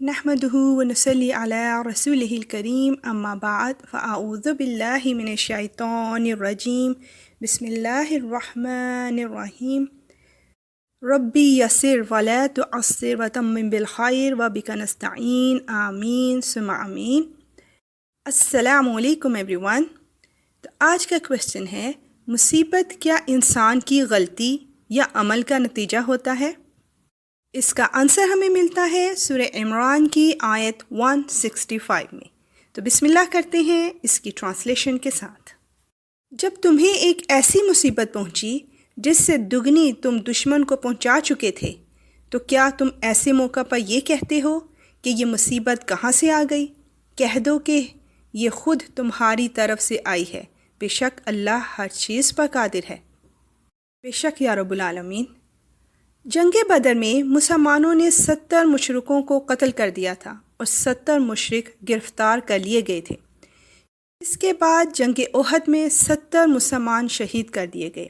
نحمده ونصلي على رسوله الكريم اما بعد فاعوذ باللہ من الشیطان الرجیم بسم اللہ الرحمن الرحیم ربی یسر ولا تعسر وتمم بالخیر وبک نستعین آمین ثم آمین۔ السلام علیکم ایوری ون۔ تو آج کا کویسچن ہے، مصیبت کیا انسان کی غلطی یا عمل کا نتیجہ ہوتا ہے؟ اس کا آنسر ہمیں ملتا ہے سورہ عمران کی آیت 165 میں۔ تو بسم اللہ کرتے ہیں اس کی ٹرانسلیشن کے ساتھ۔ جب تمہیں ایک ایسی مصیبت پہنچی جس سے دگنی تم دشمن کو پہنچا چکے تھے، تو کیا تم ایسے موقع پر یہ کہتے ہو کہ یہ مصیبت کہاں سے آ گئی؟ کہہ دو کہ یہ خود تمہاری طرف سے آئی ہے، بے شک اللہ ہر چیز پر قادر ہے۔ بے شک یا رب العالمین۔ جنگ بدر میں مسلمانوں نے 70 مشرکوں کو قتل کر دیا تھا اور 70 مشرک گرفتار کر لیے گئے تھے۔ اس کے بعد جنگ احد میں 70 مسلمان شہید کر دیے گئے۔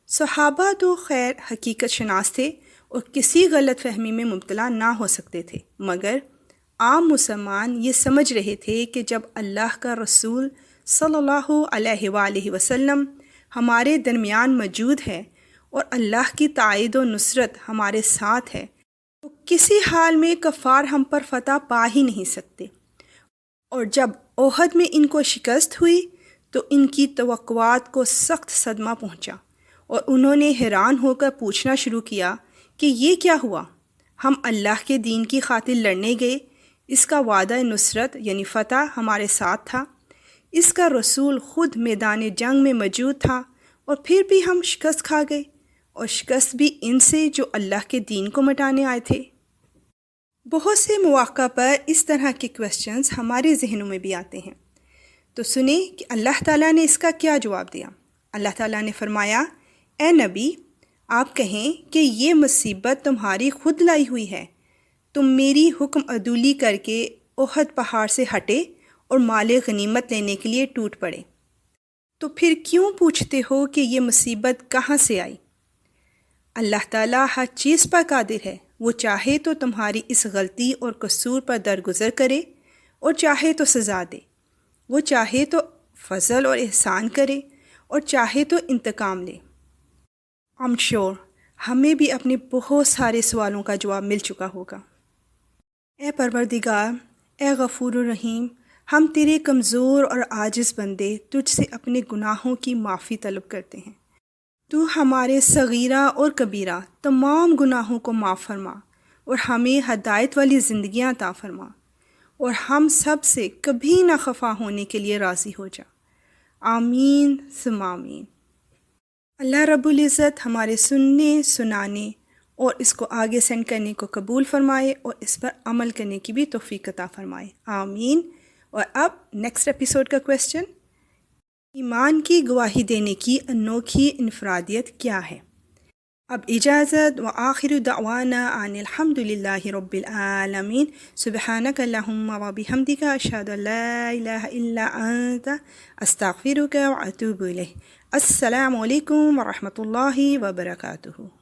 صحابہ تو خیر حقیقت شناس تھے اور کسی غلط فہمی میں مبتلا نہ ہو سکتے تھے، مگر عام مسلمان یہ سمجھ رہے تھے کہ جب اللہ کا رسول صلی اللہ علیہ وآلہ وسلم ہمارے درمیان موجود ہے اور اللہ کی تائید و نصرت ہمارے ساتھ ہے، تو کسی حال میں کفار ہم پر فتح پا ہی نہیں سکتے۔ اور جب احد میں ان کو شکست ہوئی تو ان کی توقعات کو سخت صدمہ پہنچا اور انہوں نے حیران ہو کر پوچھنا شروع کیا کہ یہ کیا ہوا؟ ہم اللہ کے دین کی خاطر لڑنے گئے، اس کا وعدہ نصرت یعنی فتح ہمارے ساتھ تھا، اس کا رسول خود میدان جنگ میں موجود تھا، اور پھر بھی ہم شکست کھا گئے، اور شکست بھی ان سے جو اللہ کے دین کو مٹانے آئے تھے۔ بہت سے مواقع پر اس طرح کے کویسچنز ہمارے ذہنوں میں بھی آتے ہیں۔ تو سنیں کہ اللہ تعالیٰ نے اس کا کیا جواب دیا۔ اللہ تعالیٰ نے فرمایا، اے نبی، آپ کہیں کہ یہ مصیبت تمہاری خود لائی ہوئی ہے، تم میری حکم عدولی کر کے احد پہاڑ سے ہٹے اور مال غنیمت لینے کے لیے ٹوٹ پڑے، تو پھر کیوں پوچھتے ہو کہ یہ مصیبت کہاں سے آئی؟ اللہ تعالیٰ ہر چیز پر قادر ہے، وہ چاہے تو تمہاری اس غلطی اور قصور پر درگزر کرے اور چاہے تو سزا دے، وہ چاہے تو فضل اور احسان کرے اور چاہے تو انتقام لے۔ I'm sure ہمیں بھی اپنے بہت سارے سوالوں کا جواب مل چکا ہوگا۔ اے پروردگار، اے غفور الرحیم، ہم تیرے کمزور اور عاجز بندے تجھ سے اپنے گناہوں کی معافی طلب کرتے ہیں۔ تو ہمارے صغیرہ اور کبیرہ تمام گناہوں کو معاف فرما اور ہمیں ہدایت والی زندگیاں عطا فرما، اور ہم سب سے کبھی نہ خفا ہونے کے لیے راضی ہو جا۔ آمین ثم آمین۔ اللہ رب العزت ہمارے سننے، سنانے اور اس کو آگے سینڈ کرنے کو قبول فرمائے اور اس پر عمل کرنے کی بھی توفیق عطا فرمائے، آمین۔ اور اب نیکسٹ ایپیسوڈ کا کویسچن، ایمان کی گواہی دینے کی انوکھی انفرادیت کیا ہے؟ اب اجازت، وآخر دعوانا ان الحمد للہ رب العالمین، سبحانک اللہم وبحمدک، اشہد ان لا الہ الا انت، استغفرک واتوب الیک۔ السلام علیکم ورحمۃ اللہ وبرکاتہ۔